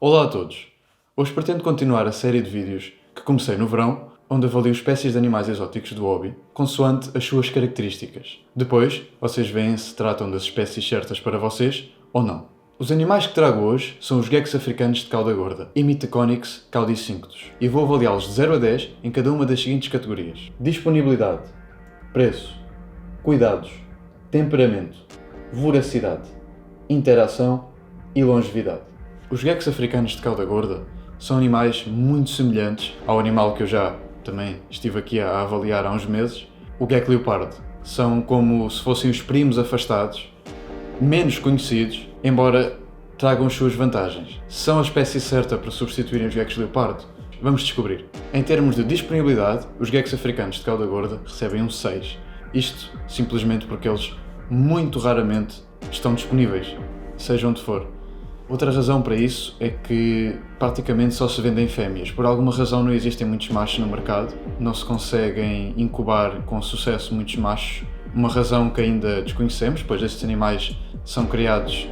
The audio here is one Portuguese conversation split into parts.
Olá a todos! Hoje pretendo continuar a série de vídeos que comecei no verão, onde avalio espécies de animais exóticos do hobby, consoante as suas características. Depois, vocês veem se tratam das espécies certas para vocês ou não. Os animais que trago hoje são os geckos africanos de cauda gorda, Imitheconyx caudicinctus, e vou avaliá-los de 0 a 10 em cada uma das seguintes categorias: disponibilidade, preço, cuidados, temperamento, voracidade, interação e longevidade. Os geckos africanos de cauda gorda são animais muito semelhantes ao animal que eu já também estive aqui a avaliar há uns meses, o gecko leopardo. São como se fossem os primos afastados, menos conhecidos, embora tragam as suas vantagens. São a espécie certa para substituírem os geckos leopardo? Vamos descobrir. Em termos de disponibilidade, os geckos africanos de cauda gorda recebem um 6. Isto simplesmente porque eles muito raramente estão disponíveis, seja onde for. Outra razão para isso é que praticamente só se vendem fêmeas. Por alguma razão não existem muitos machos no mercado, não se conseguem incubar com sucesso muitos machos. Uma razão que ainda desconhecemos, pois estes animais são criados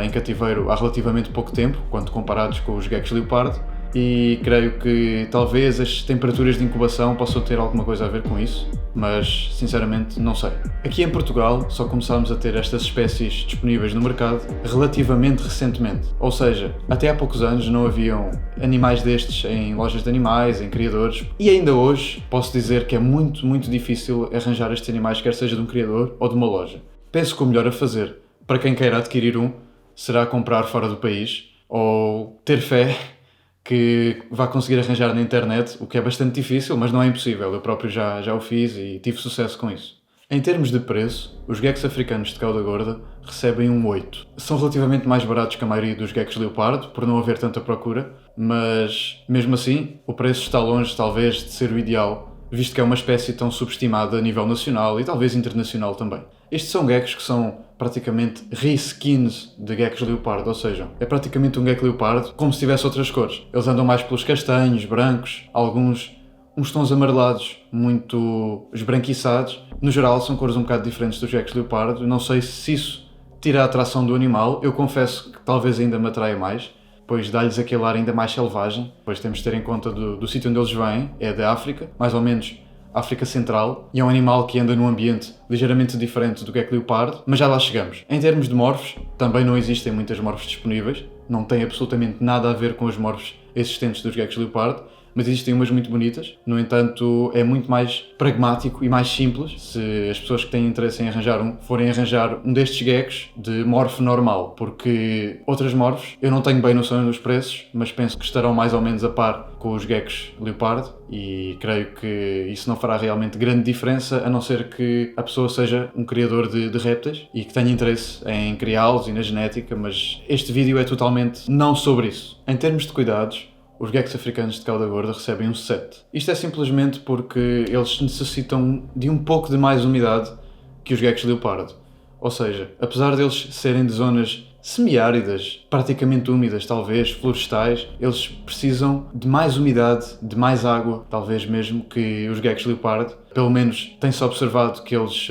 em cativeiro há relativamente pouco tempo, quando comparados com os geckos leopardo, e creio que talvez as temperaturas de incubação possam ter alguma coisa a ver com isso, mas sinceramente não sei. Aqui em Portugal só começámos a ter estas espécies disponíveis no mercado relativamente recentemente, ou seja, até há poucos anos não haviam animais destes em lojas de animais, em criadores, e ainda hoje posso dizer que é muito difícil arranjar estes animais, quer seja de um criador ou de uma loja. Penso que o melhor a fazer para quem queira adquirir um será comprar fora do país ou ter fé que vá conseguir arranjar na internet, o que é bastante difícil, mas não é impossível. Eu próprio já o fiz e tive sucesso com isso. Em termos de preço, os geckos africanos de cauda gorda recebem um 8. São relativamente mais baratos que a maioria dos geckos leopardo, por não haver tanta procura, mas mesmo assim, o preço está longe talvez de ser o ideal, visto que é uma espécie tão subestimada a nível nacional e talvez internacional também. Estes são geckos que são praticamente reskins de geckos leopardo, ou seja, é praticamente um gecko leopardo como se tivesse outras cores. Eles andam mais pelos castanhos, brancos, alguns uns tons amarelados, muito esbranquiçados. No geral são cores um bocado diferentes dos geckos leopardo. Não sei se isso tira a atração do animal, eu confesso que talvez ainda me atraia mais, pois dá-lhes aquele ar ainda mais selvagem. Pois temos de ter em conta do sítio onde eles vêm, é da África, mais ou menos África Central, e é um animal que anda num ambiente ligeiramente diferente do gecko leopardo, mas já lá chegamos. Em termos de morfos, também não existem muitas morfos disponíveis, não tem absolutamente nada a ver com os morfos existentes dos geckos leopardo, mas existem umas muito bonitas. No entanto, é muito mais pragmático e mais simples se as pessoas que têm interesse em arranjar forem arranjar um destes geckos de morfo normal, porque outras morfos, eu não tenho bem noção dos preços, mas penso que estarão mais ou menos a par com os geckos leopardo e creio que isso não fará realmente grande diferença, a não ser que a pessoa seja um criador de répteis e que tenha interesse em criá-los e na genética, mas este vídeo é totalmente não sobre isso. Em termos de cuidados, os geckos africanos de cauda gorda recebem um 7. Isto é simplesmente porque eles necessitam de um pouco de mais umidade que os geckos leopardo. Ou seja, apesar deles serem de zonas semiáridas, praticamente úmidas, talvez, florestais, eles precisam de mais umidade, de mais água, talvez mesmo, que os geckos leopardo. Pelo menos tem-se observado que eles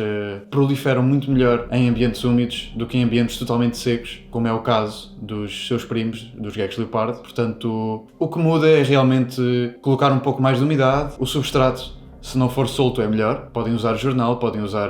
proliferam muito melhor em ambientes úmidos do que em ambientes totalmente secos, como é o caso dos seus primos, dos geckos leopardo. Portanto, o que muda é realmente colocar um pouco mais de umidade. O substrato, se não for solto, é melhor. Podem usar jornal, podem usar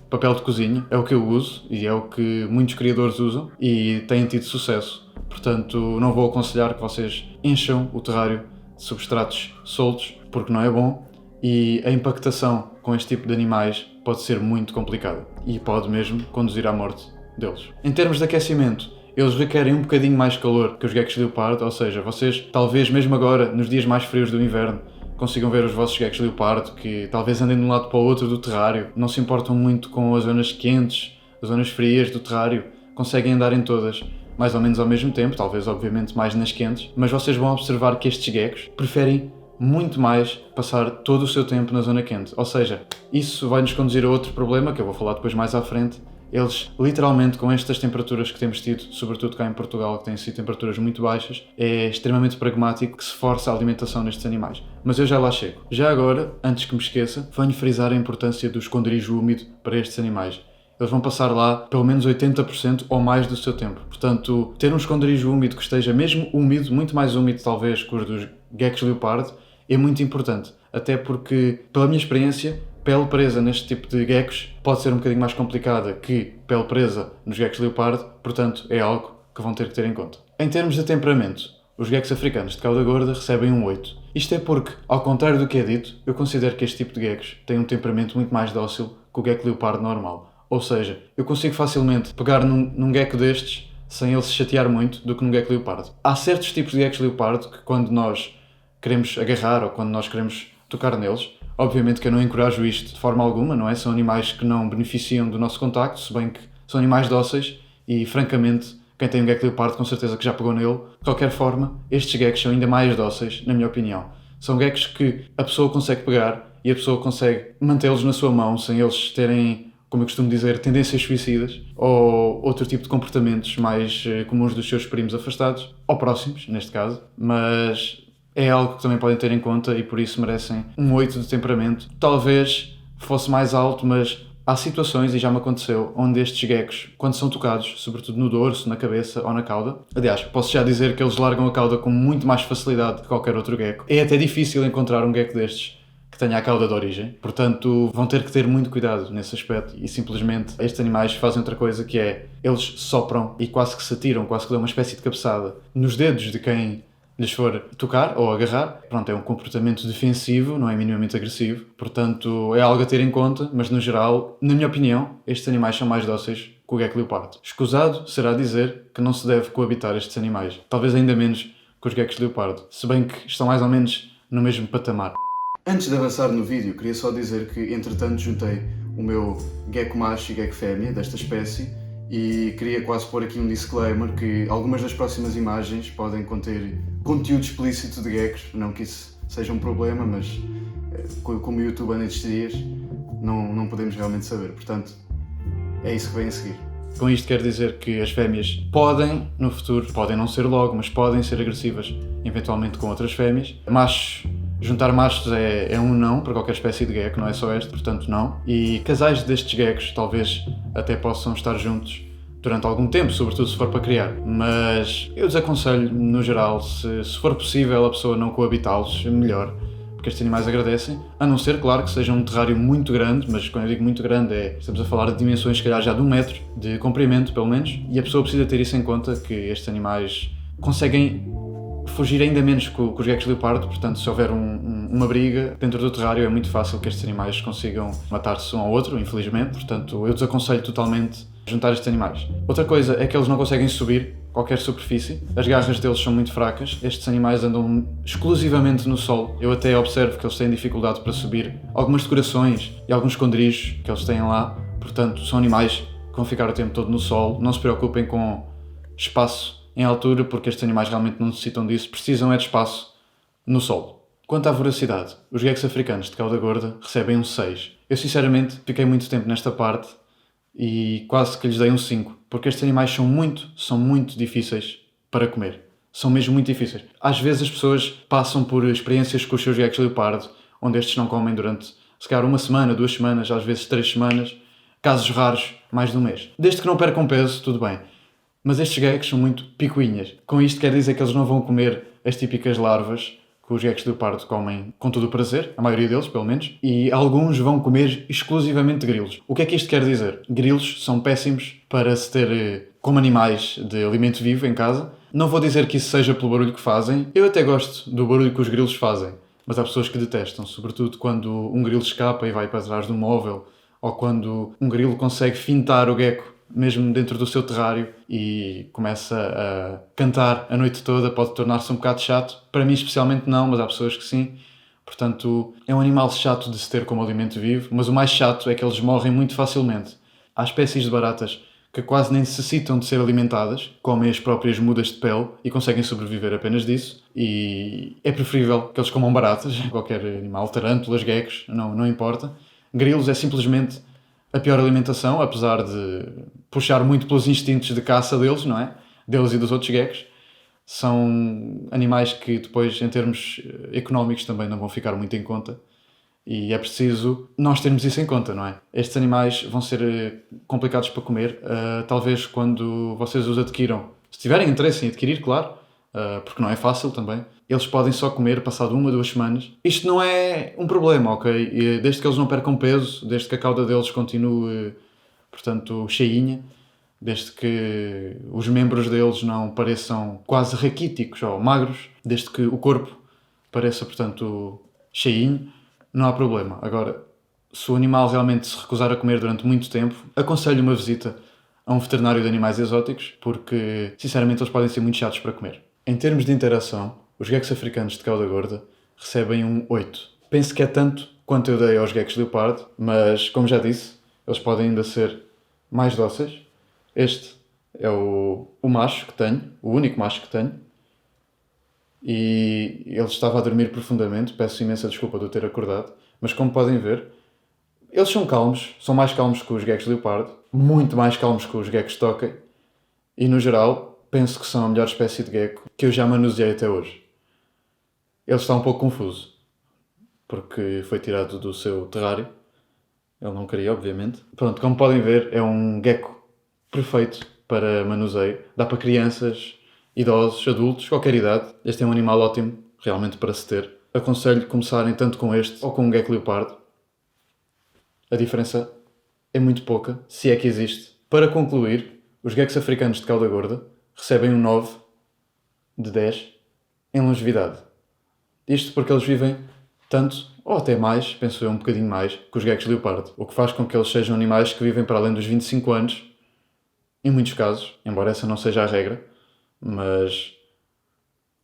papel de cozinha. É o que eu uso e é o que muitos criadores usam e têm tido sucesso. Portanto, não vou aconselhar que vocês encham o terrário de substratos soltos, porque não é bom. E a impactação com este tipo de animais pode ser muito complicada e pode mesmo conduzir à morte deles. Em termos de aquecimento, eles requerem um bocadinho mais calor que os geckos leopardo, ou seja, vocês talvez mesmo agora, nos dias mais frios do inverno, consigam ver os vossos geckos leopardo que talvez andem de um lado para o outro do terrário, não se importam muito com as zonas quentes, as zonas frias do terrário, conseguem andar em todas mais ou menos ao mesmo tempo, talvez obviamente mais nas quentes, mas vocês vão observar que estes geckos preferem muito mais passar todo o seu tempo na zona quente. Ou seja, isso vai nos conduzir a outro problema, que eu vou falar depois mais à frente. Eles, literalmente, com estas temperaturas que temos tido, sobretudo cá em Portugal, que têm sido temperaturas muito baixas, é extremamente pragmático que se força a alimentação nestes animais. Mas eu já lá chego. Já agora, antes que me esqueça, venho frisar a importância do esconderijo úmido para estes animais. eles vão passar lá pelo menos 80% ou mais do seu tempo. Portanto, ter um esconderijo úmido que esteja mesmo úmido, muito mais úmido talvez que os dos geckos leopardo, é muito importante. Até porque, pela minha experiência, pele presa neste tipo de geckos pode ser um bocadinho mais complicada que pele presa nos geckos leopardo, portanto é algo que vão ter que ter em conta. Em termos de temperamento, os geckos africanos de cauda gorda recebem um 8. Isto é porque, ao contrário do que é dito, eu considero que este tipo de geckos tem um temperamento muito mais dócil que o gecko leopardo normal. Ou seja, eu consigo facilmente pegar num gecko destes sem ele se chatear muito do que num gecko leopardo. Há certos tipos de geckos leopardo que quando nós queremos agarrar ou quando nós queremos tocar neles, obviamente que eu não encorajo isto de forma alguma, não é? São animais que não beneficiam do nosso contacto, se bem que são animais dóceis e, francamente, quem tem um gecko leopardo com certeza que já pegou nele. De qualquer forma, estes geckos são ainda mais dóceis, na minha opinião. São geckos que a pessoa consegue pegar e a pessoa consegue mantê-los na sua mão sem eles terem, como eu costumo dizer, tendências suicidas ou outro tipo de comportamentos mais comuns dos seus primos afastados, ou próximos, neste caso, mas é algo que também podem ter em conta e por isso merecem um 8 de temperamento. Talvez fosse mais alto, mas há situações, e já me aconteceu, onde estes geckos, quando são tocados, sobretudo no dorso, na cabeça ou na cauda, aliás, posso já dizer que eles largam a cauda com muito mais facilidade que qualquer outro gecko. É até difícil encontrar um gecko destes que tenha a cauda de origem, portanto vão ter que ter muito cuidado nesse aspecto e simplesmente estes animais fazem outra coisa que é, eles sopram e quase que se atiram, quase que dão uma espécie de cabeçada nos dedos de quem lhes for tocar ou agarrar. Pronto, é um comportamento defensivo, não é minimamente agressivo, portanto é algo a ter em conta, mas no geral, na minha opinião, estes animais são mais dóceis que o gecko leopardo. Escusado será dizer que não se deve coabitar estes animais, talvez ainda menos que os geckos leopardo, se bem que estão mais ou menos no mesmo patamar. Antes de avançar no vídeo, queria só dizer que entretanto juntei o meu gecko macho e gecko fêmea desta espécie e queria quase pôr aqui um disclaimer que algumas das próximas imagens podem conter conteúdo explícito de geckos, não que isso seja um problema, mas como o YouTube anda estes dias, não podemos realmente saber, portanto é isso que vem a seguir. Com isto quero dizer que as fêmeas podem, no futuro, podem não ser logo, mas podem ser agressivas eventualmente com outras fêmeas. Juntar machos é um não para qualquer espécie de gecko, não é só este, portanto não. E casais destes geckos talvez até possam estar juntos durante algum tempo, sobretudo se for para criar. Mas eu desaconselho, no geral, se for possível a pessoa não coabitá-los, melhor, porque estes animais agradecem, a não ser, claro, que seja um terrário muito grande, mas quando eu digo muito grande estamos a falar de dimensões, se calhar já de 1 metro de comprimento, pelo menos, e a pessoa precisa ter isso em conta, que estes animais conseguem fugir ainda menos que os geckos leopardo, portanto se houver uma briga dentro do terrário é muito fácil que estes animais consigam matar-se um ao outro, infelizmente, portanto eu desaconselho totalmente juntar estes animais. Outra coisa é que eles não conseguem subir qualquer superfície, as garras deles são muito fracas, estes animais andam exclusivamente no solo, eu até observo que eles têm dificuldade para subir algumas decorações e alguns esconderijos que eles têm lá, portanto são animais que vão ficar o tempo todo no solo, não se preocupem com espaço em altura, porque estes animais realmente não necessitam disso, precisam é de espaço no solo. Quanto à voracidade, os geckos africanos de cauda gorda recebem um 6. Eu sinceramente fiquei muito tempo nesta parte e quase que lhes dei um 5, porque estes animais são muito difíceis para comer. São mesmo muito difíceis. Às vezes as pessoas passam por experiências com os seus geckos leopardo, onde estes não comem durante, se calhar, 1 semana, 2 semanas, às vezes 3 semanas, casos raros, mais de 1 mês. Desde que não percam peso, tudo bem. Mas estes geckos são muito picuinhas. Com isto quer dizer que eles não vão comer as típicas larvas que os geckos de leopardo comem com todo o prazer, a maioria deles, pelo menos, e alguns vão comer exclusivamente grilos. O que é que isto quer dizer? Grilos são péssimos para se ter como animais de alimento vivo em casa. Não vou dizer que isso seja pelo barulho que fazem. Eu até gosto do barulho que os grilos fazem, mas há pessoas que detestam, sobretudo quando um grilo escapa e vai para trás do móvel, ou quando um grilo consegue fintar o gecko mesmo dentro do seu terrário e começa a cantar a noite toda, pode tornar-se um bocado chato. Para mim especialmente não, mas há pessoas que sim. Portanto, é um animal chato de se ter como alimento vivo, mas o mais chato é que eles morrem muito facilmente. Há espécies de baratas que quase nem necessitam de ser alimentadas, comem as próprias mudas de pele e conseguem sobreviver apenas disso. E é preferível que eles comam baratas, qualquer animal, tarântulas, geckos, não importa. Grilos é simplesmente a pior alimentação, apesar de puxar muito pelos instintos de caça deles, não é? Deles e dos outros geckos. São animais que depois, em termos económicos, também não vão ficar muito em conta. E é preciso nós termos isso em conta, não é? Estes animais vão ser complicados para comer, talvez quando vocês os adquiram. Se tiverem interesse em adquirir, claro, porque não é fácil também, eles podem só comer passado 1 ou 2 semanas. Isto não é um problema, ok? E desde que eles não percam peso, desde que a cauda deles continue, portanto, cheinha, desde que os membros deles não pareçam quase raquíticos ou magros, desde que o corpo pareça, portanto, cheinho, não há problema. Agora, se o animal realmente se recusar a comer durante muito tempo, aconselho uma visita a um veterinário de animais exóticos, porque, sinceramente, eles podem ser muito chatos para comer. Em termos de interação, os geckos africanos de cauda gorda recebem um 8. Penso que é tanto quanto eu dei aos geckos leopardo, mas, como já disse, eles podem ainda ser mais dóceis. Este é o macho que tenho, o único macho que tenho, e ele estava a dormir profundamente, peço imensa desculpa de o ter acordado, mas como podem ver, eles são calmos, são mais calmos que os geckos leopardo, muito mais calmos que os geckos toquem, e no geral, penso que são a melhor espécie de gecko que eu já manuseei até hoje. Ele está um pouco confuso, porque foi tirado do seu terrário, ele não queria, obviamente. Pronto, como podem ver, é um gecko perfeito para manuseio, dá para crianças, idosos, adultos, qualquer idade. Este é um animal ótimo, realmente, para se ter. Aconselho começarem tanto com este ou com um gecko leopardo. A diferença é muito pouca, se é que existe. Para concluir, os geckos africanos de cauda gorda recebem um 9 de 10 em longevidade. Isto porque eles vivem tanto, ou até mais, penso eu um bocadinho mais, que os geckos leopardo. O que faz com que eles sejam animais que vivem para além dos 25 anos, em muitos casos, embora essa não seja a regra, mas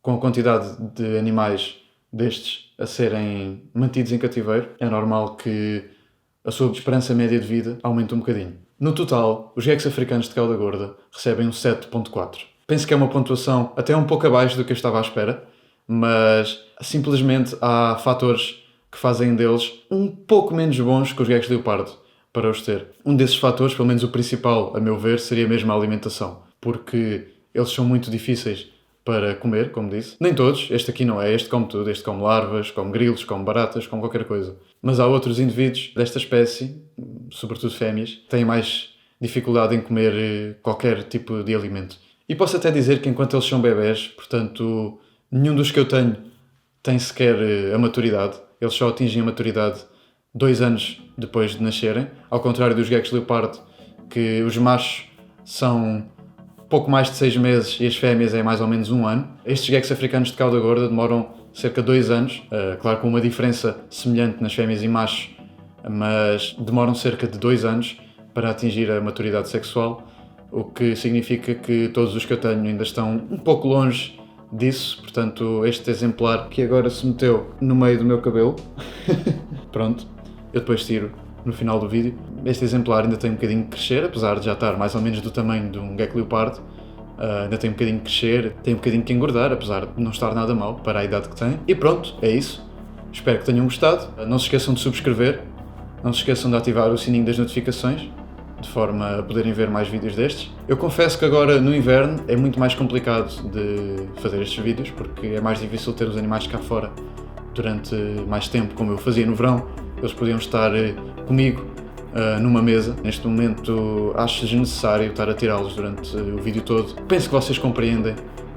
com a quantidade de animais destes a serem mantidos em cativeiro, é normal que a sua esperança média de vida aumente um bocadinho. No total, os geckos africanos de cauda gorda recebem um 7.4. Penso que é uma pontuação até um pouco abaixo do que eu estava à espera, mas simplesmente há fatores que fazem deles um pouco menos bons que os geckos leopardo para os ter. Um desses fatores, pelo menos o principal, a meu ver, seria mesmo a alimentação, porque eles são muito difíceis para comer, como disse. Nem todos, este aqui não é, este come tudo, este come larvas, come grilos, come baratas, come qualquer coisa. Mas há outros indivíduos desta espécie, sobretudo fêmeas, que têm mais dificuldade em comer qualquer tipo de alimento. E posso até dizer que enquanto eles são bebés, portanto, nenhum dos que eu tenho tem sequer a maturidade. Eles só atingem a maturidade 2 anos depois de nascerem, ao contrário dos geckos leopardo, que os machos são pouco mais de 6 meses e as fêmeas é mais ou menos 1 ano. Estes geckos africanos de cauda gorda demoram cerca de 2 anos, claro, com uma diferença semelhante nas fêmeas e machos, mas demoram cerca de 2 anos para atingir a maturidade sexual, o que significa que todos os que eu tenho ainda estão um pouco longe disso. Portanto, este exemplar que agora se meteu no meio do meu cabelo, pronto, eu depois tiro no final do vídeo. Este exemplar ainda tem um bocadinho de crescer, apesar de já estar mais ou menos do tamanho de um gecko leopardo. Ainda tem um bocadinho de crescer, tem um bocadinho que engordar, apesar de não estar nada mal para a idade que tem. E pronto, é isso. Espero que tenham gostado. Não se esqueçam de subscrever, não se esqueçam de ativar o sininho das notificações, de forma a poderem ver mais vídeos destes. Eu confesso que agora no inverno é muito mais complicado de fazer estes vídeos, porque é mais difícil ter os animais cá fora durante mais tempo, como eu fazia no verão. Eles podiam estar comigo numa mesa. Neste momento acho desnecessário estar a tirá-los durante o vídeo todo. Penso que vocês compreendem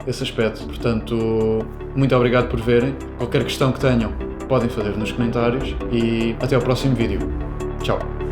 esse aspecto. Portanto, muito obrigado por verem. Qualquer questão que tenham podem fazer nos comentários e até ao próximo vídeo. Tchau!